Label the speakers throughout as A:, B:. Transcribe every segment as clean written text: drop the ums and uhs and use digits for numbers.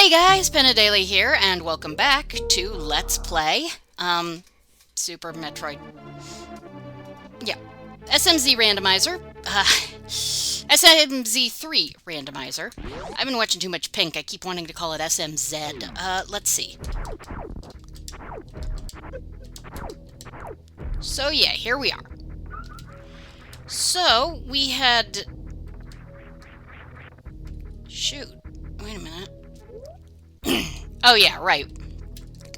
A: Hey guys, Daily here, and welcome back to Let's Play Super Metroid. Yeah, SMZ randomizer. SMZ3 randomizer. I've been watching too much Pink. I keep wanting to call it SMZ. Let's see. So yeah, here we are. So we had. Shoot. Wait a minute. Oh yeah, right.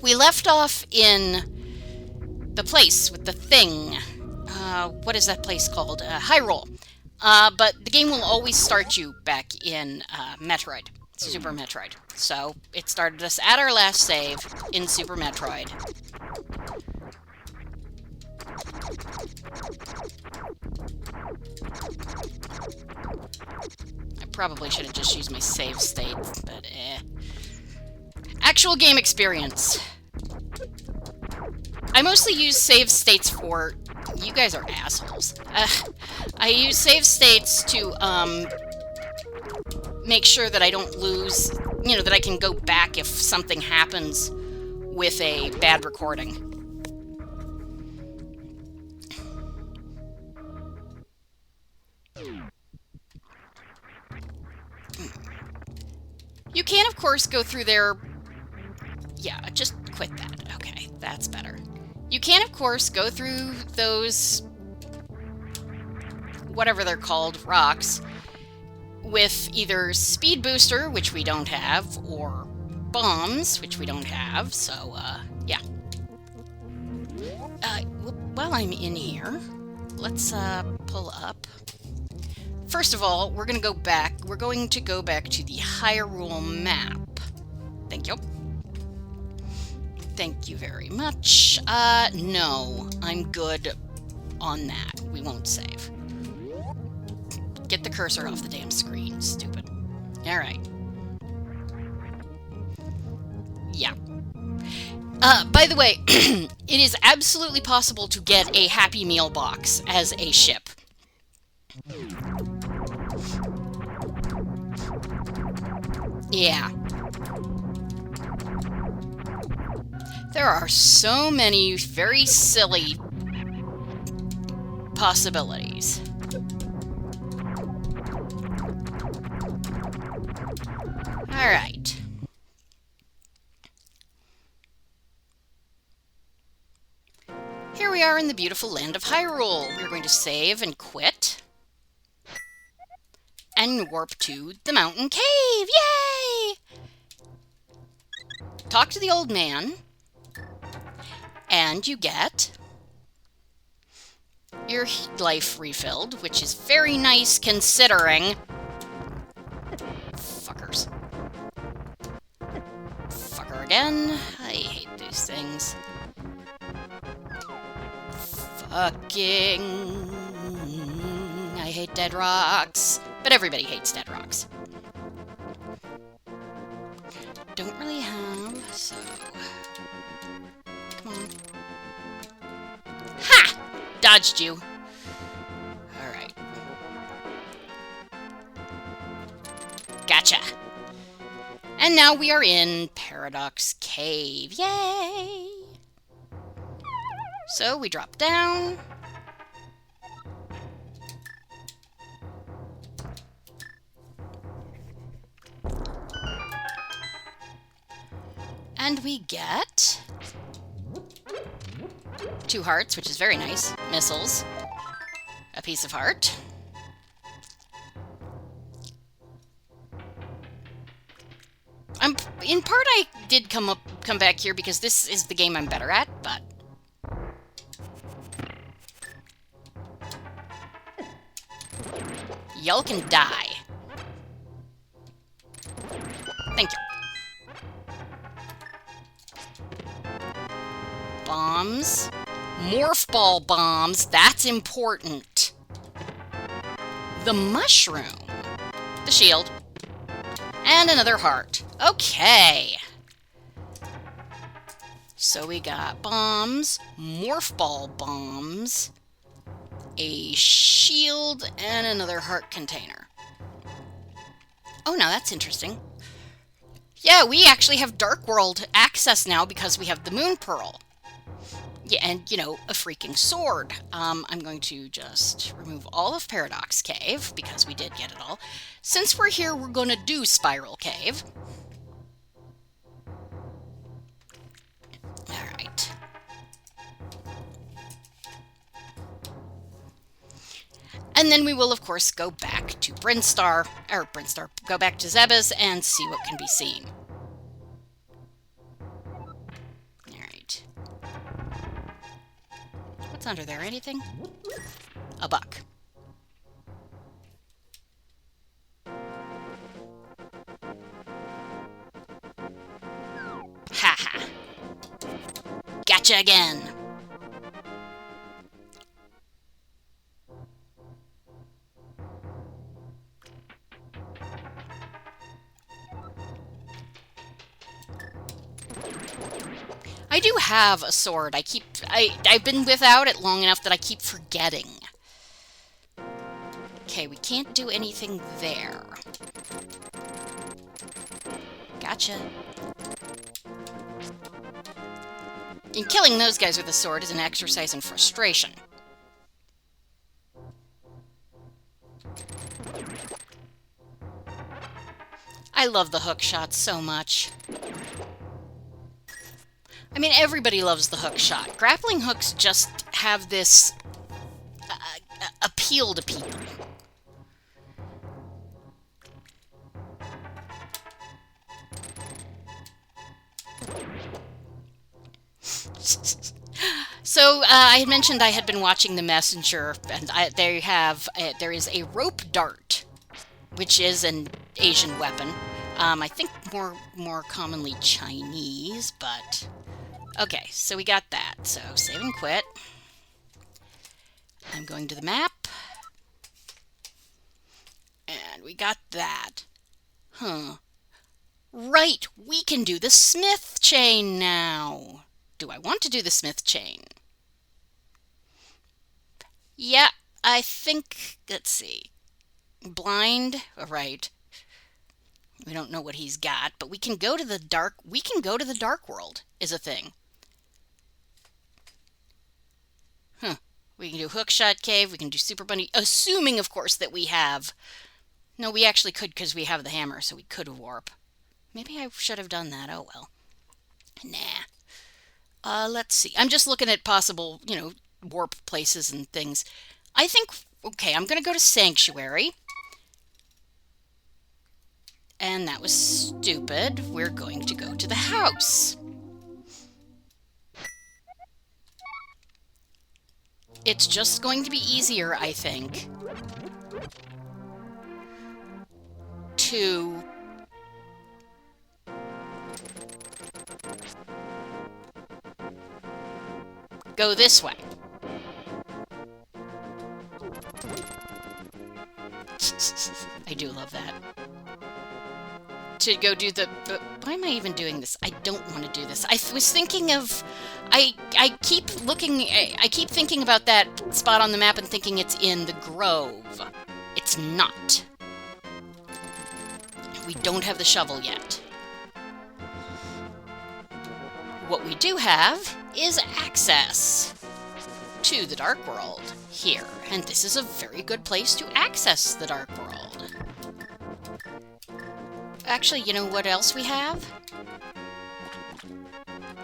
A: We left off in the place with the thing. What is that place called? Hyrule. But the game will always start you back in Metroid. Super Metroid. So it started us at our last save in Super Metroid. I probably should have just used my save state, but Actual game experience. I mostly use save states for... You guys are assholes. I use save states to, make sure that I don't lose... You know, that I can go back if something happens with a bad recording. You can, of course, go through their... Yeah, just quit that. Okay, that's better. You can, of course, go through those... whatever they're called, rocks, with either Speed Booster, which we don't have, or bombs, which we don't have, so, yeah. While I'm in here, let's, pull up. First of all, we're going to go back to the Hyrule map. Thank you. Thank you very much. No, I'm good on that. We won't save. Get the cursor off the damn screen, stupid. Alright. Yeah. By the way, it is absolutely possible to get a Happy Meal box as a ship. Yeah. There are so many very silly possibilities. Alright. Here we are in the beautiful land of Hyrule. We're going to save and quit. And warp to the mountain cave! Yay! Talk to the old man. And you get your life refilled, which is very nice considering... Fuckers. Fucker again. I hate these things. Fucking... I hate dead rocks. But everybody hates dead rocks. Don't really have, so... Come on. Ha! Dodged you. Alright. Gotcha. And now we are in Paradox Cave. Yay! So we drop down. And we get 2 hearts, which is very nice. Missiles. A piece of heart. In part, I did come back here because this is the game I'm better at, but... Y'all can die. Thank you. Bombs. Morph ball bombs. That's important. The mushroom. The shield. And another heart. Okay. So we got bombs, morph ball bombs, a shield, and another heart container. Oh, now that's interesting. Yeah, we actually have Dark World access now because we have the Moon Pearl. Yeah, and, you know, a freaking sword. I'm going to just remove all of Paradox Cave, because we did get it all. Since we're here, we're going to do Spiral Cave. Alright. And then we will, of course, go back to go back to Zebes and see what can be seen. Alright. What's under there? Anything? A buck. Ha-ha. Gotcha again. I do have a sword. I've been without it long enough that I keep forgetting. Okay, we can't do anything there. Gotcha. And killing those guys with a sword is an exercise in frustration. I love the hook shot so much. I mean, everybody loves the hook shot. Grappling hooks just have this appeal to people. So, I had mentioned I had been watching The Messenger, and there is a rope dart, which is an Asian weapon. I think more commonly Chinese, but... Okay, so we got that. So, save and quit. I'm going to the map. And we got that. Huh. Right, we can do the smith chain now. Do I want to do the smith chain? Yeah, I think, let's see. Blind, right. We don't know what he's got, but we can go to the dark world is a thing. Huh. We can do Hookshot Cave, we can do Super Bunny, assuming, of course, that we have... No, we actually could because we have the hammer, so we could warp. Maybe I should have done that. Oh, well. Nah. Let's see. I'm just looking at possible, warp places and things. I think... Okay, I'm going to go to Sanctuary. And that was stupid. We're going to go to the house. It's just going to be easier, I think, to go this way. I do love that. To go do the... Why am I even doing this? I don't want to do this. I was thinking of... I keep thinking about that spot on the map and thinking it's in the Grove. It's not. We don't have the shovel yet. What we do have is access to the Dark World here. And this is a very good place to access the Dark World. Actually, you know what else we have?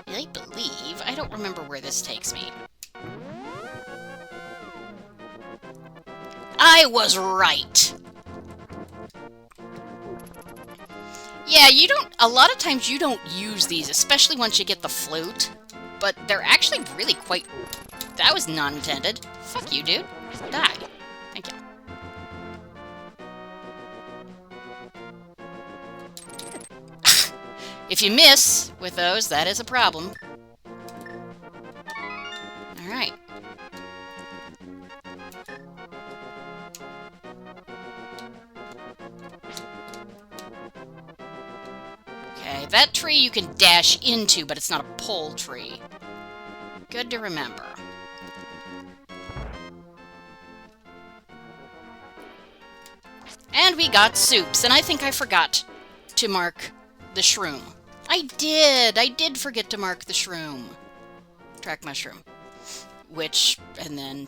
A: I believe... I don't remember where this takes me. I was right! Yeah, you don't... A lot of times you don't use these, especially once you get the flute. But they're actually really quite... That was not intended. Fuck you, dude. Die. Thank you. If you miss with those, that is a problem. Alright. Okay, that tree you can dash into, but it's not a pole tree. Good to remember. And we got soups, and I think I forgot to mark the shroom. I did forget to mark the shroom. Track mushroom. Which, and then...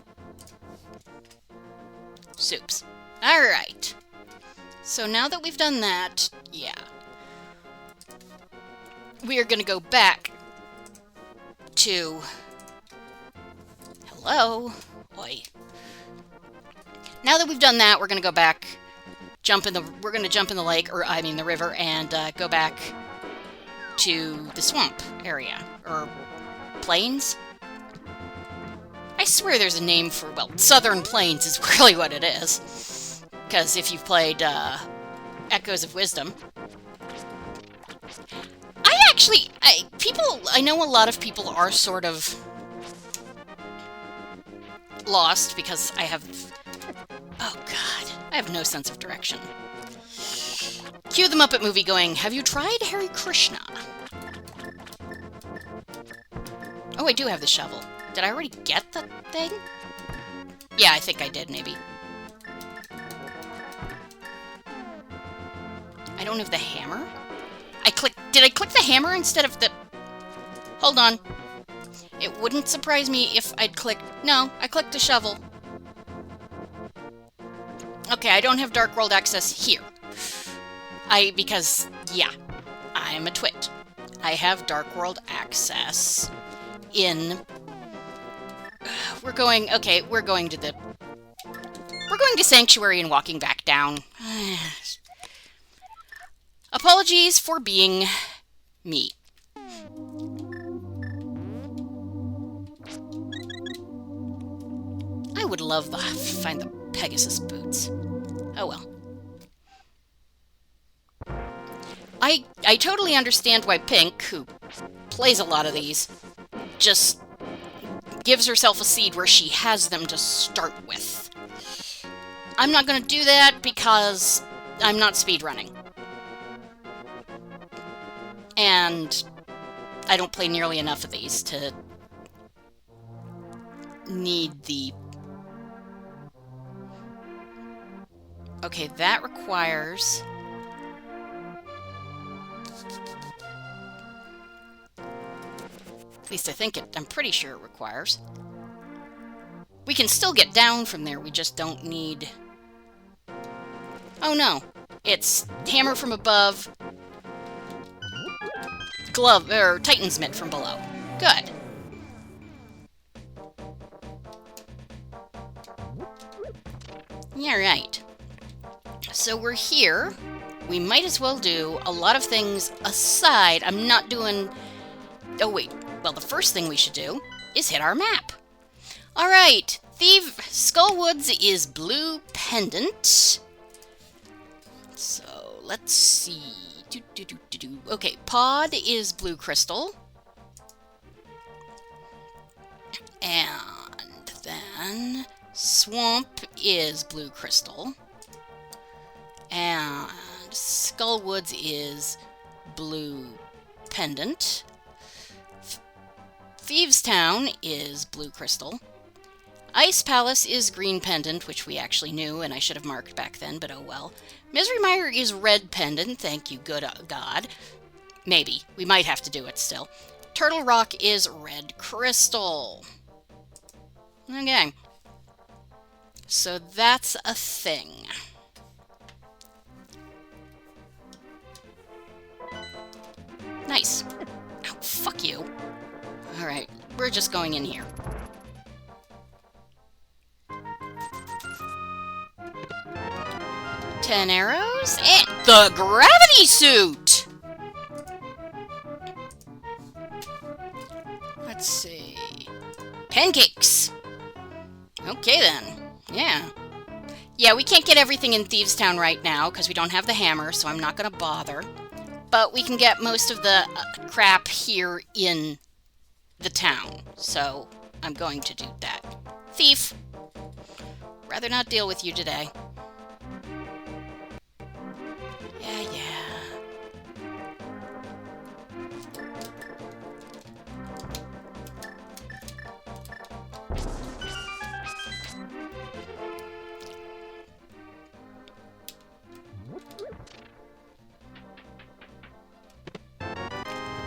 A: soups. Alright. So now that we've done that, yeah. We are going to go back to... Hello? Oi. Now that we've done that, we're going to go back, we're going to jump in the lake, or I mean the river, and go back to the swamp area, or plains? I swear there's a name for, well, Southern Plains is really what it is. Because if you've played Echoes of Wisdom. I know a lot of people are sort of lost because I have, oh god, I have no sense of direction. Cue the Muppet movie going, have you tried Hare Krishna? Oh, I do have the shovel. Did I already get the thing? Yeah, I think I did, maybe. I don't have the hammer? Did I click the hammer instead of the... Hold on. It wouldn't surprise me if I'd clicked... No, I clicked the shovel. Okay, I don't have Dark World access here. Because, yeah, I'm a twit. I have Dark World access in... We're going to Sanctuary and walking back down. Apologies for being me. I would love to find the Pegasus boots. Oh well. I totally understand why Pink, who plays a lot of these, just gives herself a seed where she has them to start with. I'm not going to do that because I'm not speedrunning. And I don't play nearly enough of these to need the... Okay, that requires... At least I think I'm pretty sure it requires. We can still get down from there, we just don't need... Oh no, it's hammer from above... Glove, or Titan's mitt from below. Good. Yeah, right. So we're here. We might as well do a lot of things aside. I'm not doing... Oh, wait. Well, the first thing we should do is hit our map. Alright. Skullwoods is blue pendant. So, let's see. Okay, Pod is blue crystal. And then Swamp is blue crystal. And Skullwoods is blue pendant. Thieves Town is blue crystal. Ice Palace is green pendant, which we actually knew, and I should have marked back then, but oh well. Misery Mire is red pendant, thank you, good God. Maybe. We might have to do it still. Turtle Rock is red crystal. Okay. So that's a thing. Nice. Oh, fuck you. Alright, we're just going in here. Ten arrows and the gravity suit! Let's see. Pancakes! Okay then. Yeah. Yeah, we can't get everything in Thieves Town right now because we don't have the hammer, so I'm not going to bother. But we can get most of the crap here in the town, so I'm going to do that. Thief! Rather not deal with you today. Yeah, yeah.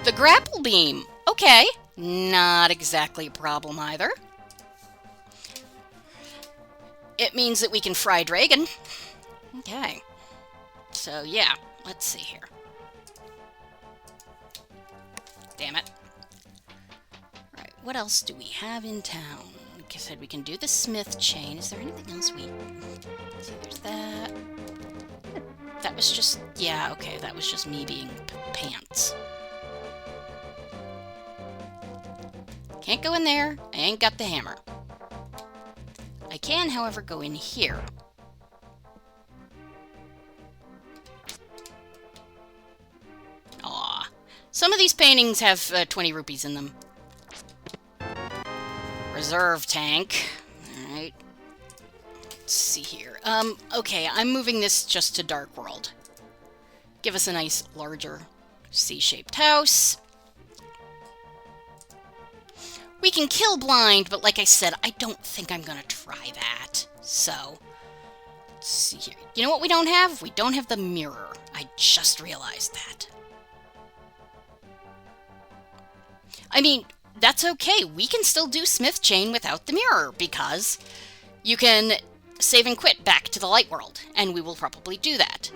A: The grapple beam. Okay. Not exactly a problem either. It means that we can fry Dragon. Okay. So, yeah. Let's see here. Damn it. Right. What else do we have in town? Like I said, we can do the smith chain. Is there anything else we... Let's see, there's that. That was just... Yeah, okay. That was just me being pants. Can't go in there. I ain't got the hammer. I can, however, go in here. Aw. Some of these paintings have 20 rupees in them. Reserve tank. Alright. Let's see here. Okay, I'm moving this just to Dark World. Give us a nice, larger, C-shaped house. We can kill blind, but like I said, I don't think I'm gonna try that. So, let's see here. You know what we don't have? We don't have the mirror. I just realized that. I mean, that's okay. We can still do Smith Chain without the mirror, because you can save and quit back to the light world, and we will probably do that.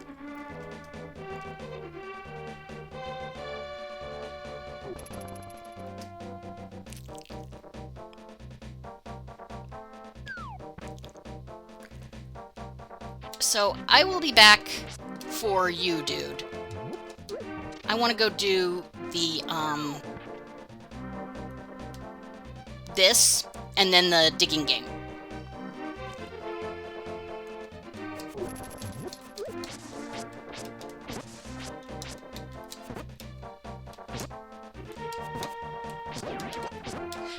A: So, I will be back for you, dude. I want to go do the, this, and then the digging game.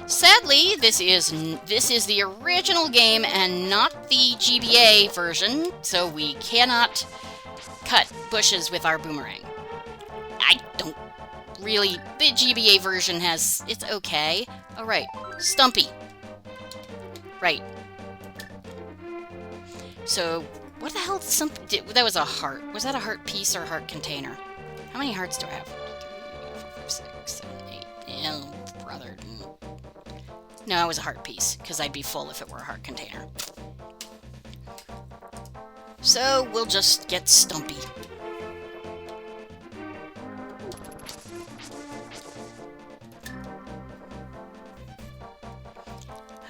A: Sadly, this is the original game and not the GBA version, so we cannot cut bushes with our boomerang. I don't really... The GBA version has... It's okay. Oh, right. Stumpy. Right. So, what the hell did that was a heart. Was that a heart piece or a heart container? How many hearts do I have? 3, 4, 5, 6, 7, 8. Oh, brother. No, it was a heart piece, because I'd be full if it were a heart container. So, we'll just get Stumpy.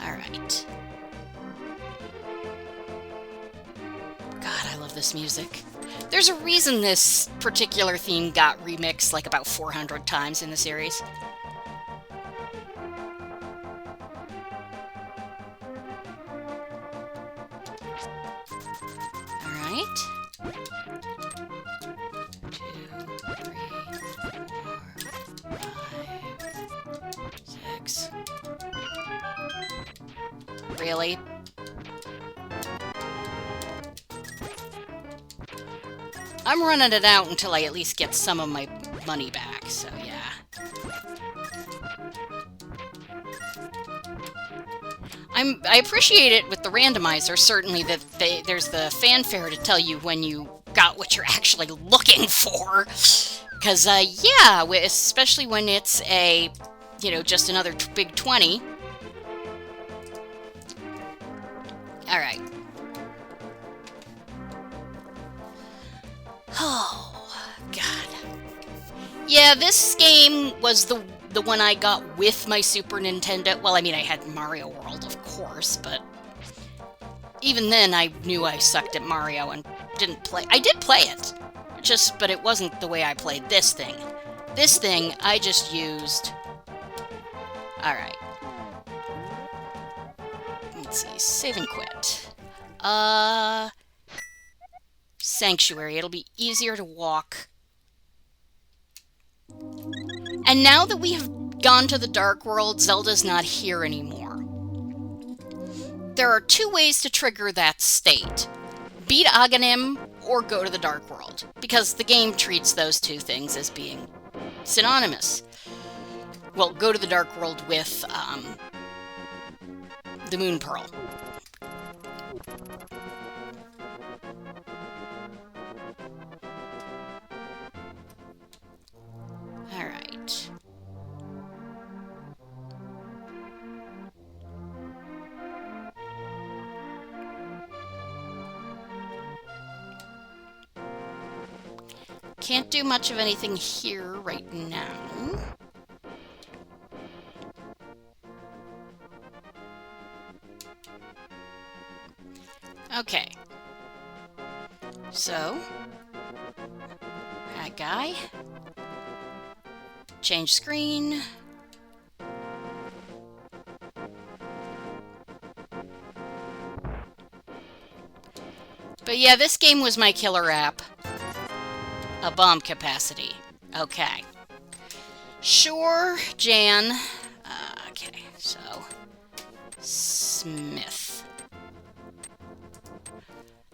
A: Alright. God, I love this music. There's a reason this particular theme got remixed like about 400 times in the series. Alright. 2, 3, 4, 5, 6. Really? I'm running it out until I at least get some of my money back, so yeah. I appreciate it with the randomizer, certainly, that there's the fanfare to tell you when you got what you're actually looking for. Because, yeah, especially when it's a, you know, just another big 20. Alright. Oh, God. Yeah, this game was the one I got with my Super Nintendo. Well, I mean, I had Mario World, of course, but even then I knew I sucked at Mario and didn't play. I did play it, but it wasn't the way I played this thing. This thing, I just used... Alright. Let's see, save and quit. Sanctuary, it'll be easier to walk. And now that we have gone to the Dark World, Zelda's not here anymore. There are two ways to trigger that state. Beat Aghanim or go to the Dark World, because the game treats those two things as being synonymous. Well, go to the Dark World with the Moon Pearl. Alright. out. Can't do much of anything here right now. Okay. So, that guy. Change screen. But yeah, this game was my killer app. A bomb capacity. Okay. Sure, Jan. Okay, so... Smith.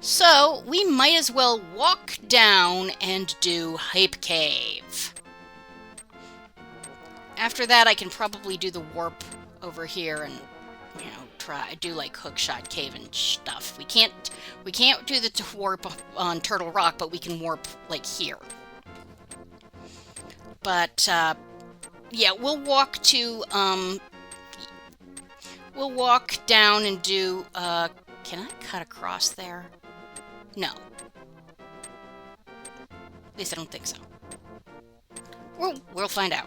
A: So, we might as well walk down and do Hype Cave. After that, I can probably do the warp over here and, you know, do like Hookshot Cave and stuff. We can't do the warp on Turtle Rock, but we can warp like here. But yeah, we'll walk down and do can I cut across there? No. At least I don't think so. We'll find out.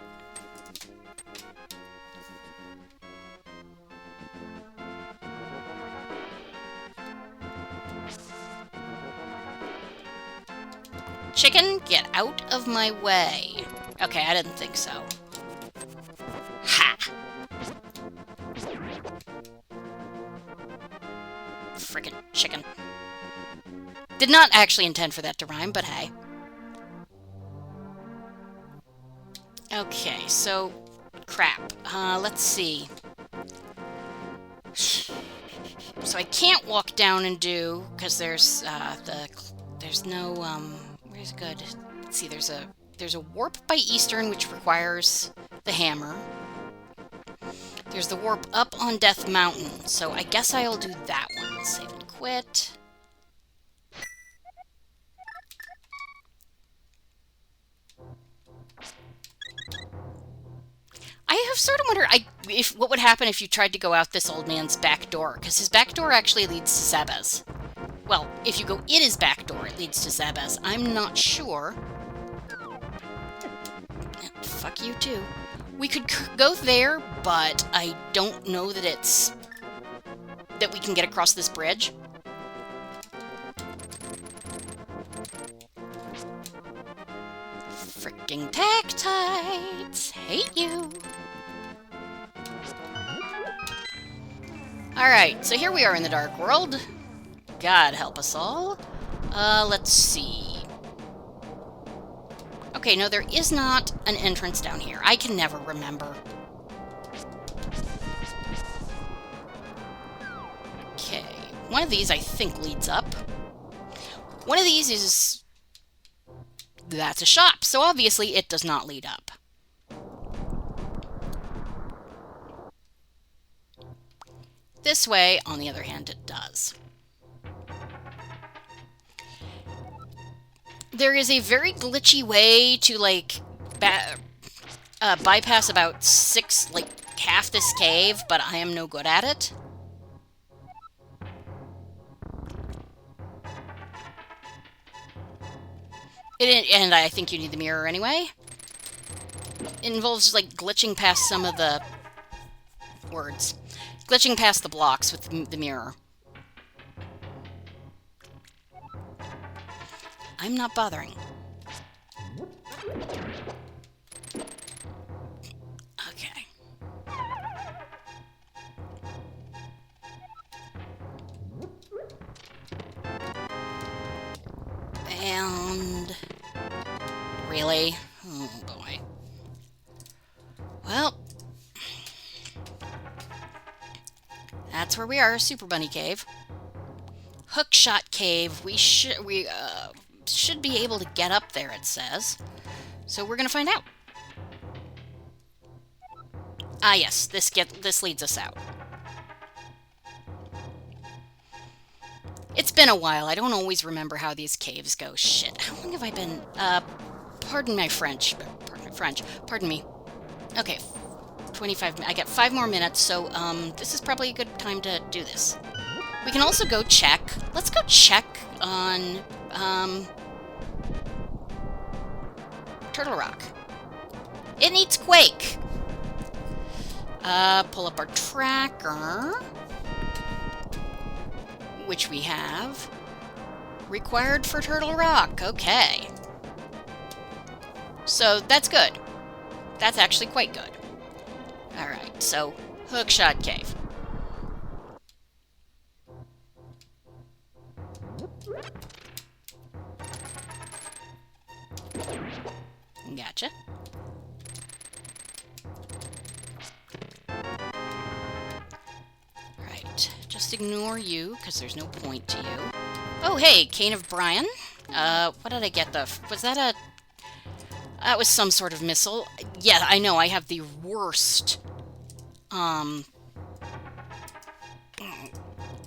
A: Chicken, get out of my way. Okay, I didn't think so. Ha! Frickin' chicken. Did not actually intend for that to rhyme, but hey. Okay, so... crap. Let's see. So I can't walk down and do... because there's, there's no, where's good? Let's see, there's a warp by Eastern, which requires the hammer. There's the warp up on Death Mountain, so I guess I'll do that one. Save and quit. I have sort of wondered what would happen if you tried to go out this old man's back door, because his back door actually leads to Zebes. Well, if you go in his back door, it leads to Zebes. I'm not sure. Fuck you, too. We could go there, but I don't know that that we can get across this bridge. Freaking Tactites! Hate you! Alright, so here we are in the Dark World. God help us all. Let's see. Okay, no, there is not an entrance down here. I can never remember. Okay, one of these I think leads up. One of these is... that's a shop, so obviously it does not lead up. This way, on the other hand, it does. There is a very glitchy way to, like, bypass about half this cave, but I am no good at it. And I think you need the mirror anyway. It involves, like, glitching past some of the words. Glitching past the blocks with the mirror. I'm not bothering. Okay. And... really? Oh, boy. Well... that's where we are, Super Bunny Cave. Hookshot Cave. We should be able to get up there, it says. So we're gonna find out. Ah, yes, this leads us out. It's been a while. I don't always remember how these caves go. Shit, how long have I been... pardon my French. Pardon me. Okay, 25 minutes. I got 5 more minutes, so this is probably a good time to do this. We can also go check. Let's go check on Turtle Rock. It needs Quake. Pull up our tracker, which we have. Required for Turtle Rock. Okay. So that's good. That's actually quite good. Alright, so Hookshot Cave. Gotcha. Right, just ignore you, because there's no point to you. Oh, hey, Cane of Brian. What did I get, was that a... That was some sort of missile. Yeah, I know, I have the worst,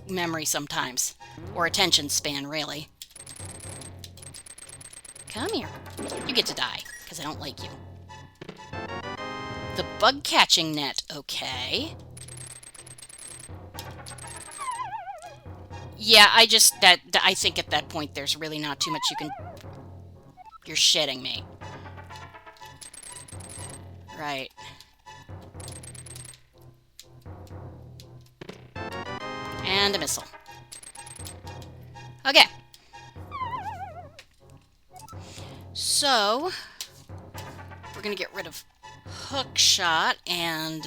A: memory sometimes. Or attention span, really. Come here. You get to die, because I don't like you. The bug catching net, okay. Yeah, I think at that point there's really not too much you can... You're shitting me. Right. And a missile. Okay. So, we're gonna get rid of Hookshot and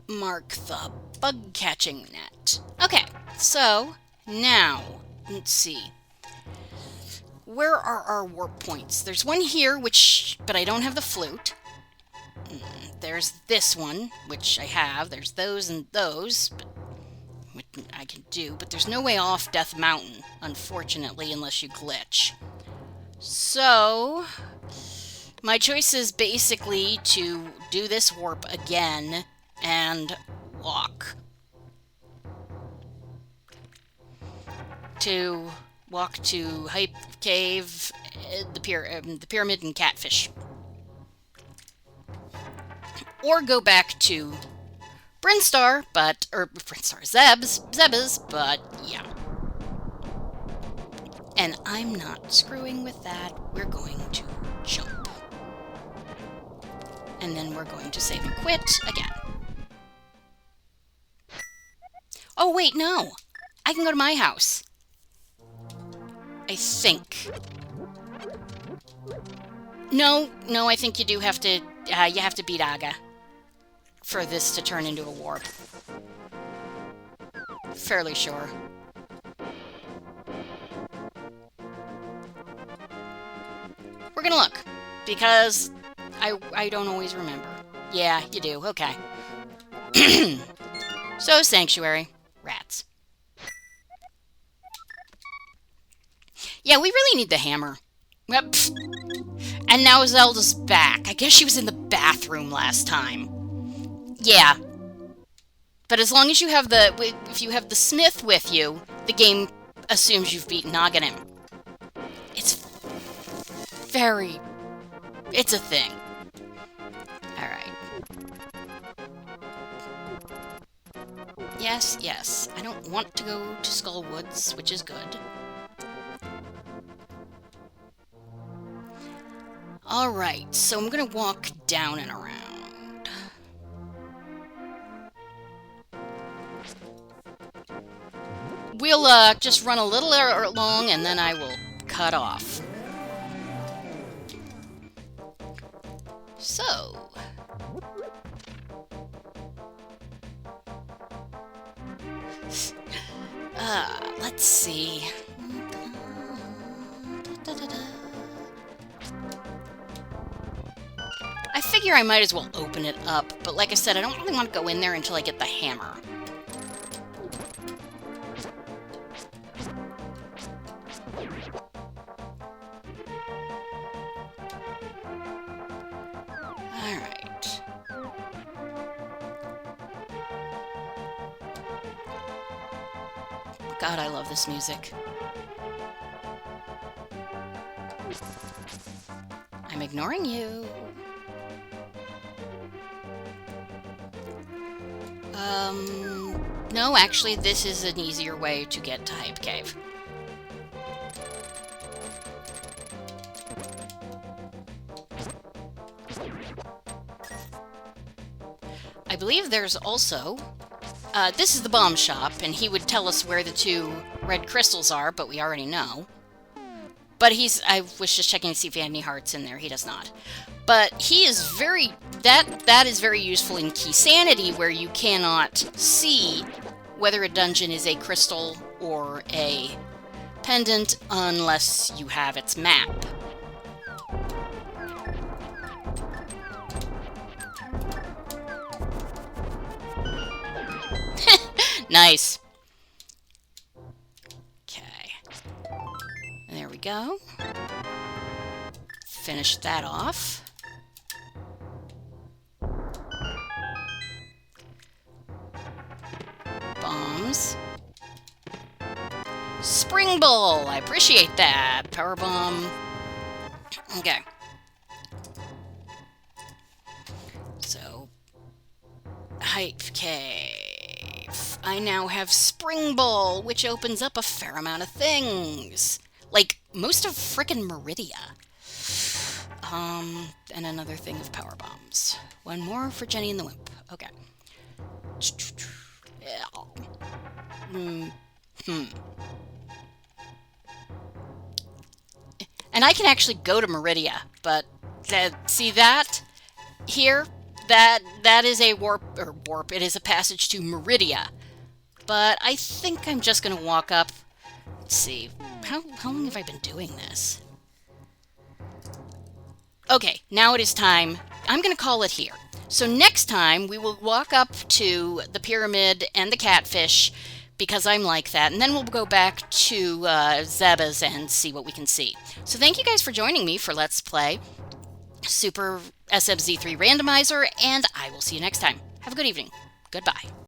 A: mark the bug catching net. Okay, so now, let's see. Where are our warp points? There's one here, but I don't have the flute. There's this one, which I have. There's those and those, which I can do. But there's no way off Death Mountain, unfortunately, unless you glitch. So, my choice is basically to do this warp again and walk. To walk to Hype Cave, the Pyramid, and Catfish. Or go back to Brinstar, Zeb's, but yeah. And I'm not screwing with that. We're going to jump. And then we're going to save and quit again. Oh, wait, no. I can go to my house. I think. No, I think you do have to, you have to beat Aga for this to turn into a warp. Fairly sure. We're gonna look, because I don't always remember. Yeah, you do, okay. So, Sanctuary. Rats. Yeah, we really need the hammer. Yep. And now Zelda's back. I guess she was in the bathroom last time. Yeah. But as long as you have if you have the smith with you, the game assumes you've beaten Naganim. It's a thing. Alright. Yes. I don't want to go to Skull Woods, which is good. Alright, so I'm gonna walk down and around. We'll just run a little long and then I will cut off. So... let's see. I figure I might as well open it up, but like I said, I don't really want to go in there until I get the hammer. Alright. God, I love this music. I'm ignoring you. No, actually, this is an easier way to get to Hype Cave. I believe there's also... this is the bomb shop, and he would tell us where the 2 red crystals are, but we already know. But I was just checking to see if he had any hearts in there. He does not. But he is very... That is very useful in Key Sanity, where you cannot see whether a dungeon is a crystal or a pendant unless you have its map. Nice. Okay. There we go. Finish that off. Bombs. Spring Bull! I appreciate that. Power Bomb. Okay. So, Hype Cave. I now have Spring Bull, which opens up a fair amount of things. Like, most of frickin' Meridia. And another thing of power bombs. One more for Jenny and the Wimp. Okay. And I can actually go to Meridia, but see that here? That is a warp. It is a passage to Meridia. But I think I'm just gonna walk up. Let's see. How long have I been doing this? Okay, now it is time. I'm gonna call it here. So next time we will walk up to the pyramid and the catfish, because I'm like that, and then we'll go back to Zeba's and see what we can see. So thank you guys for joining me for Let's Play Super SMZ3 Randomizer, and I will see you next time. Have a good evening. Goodbye.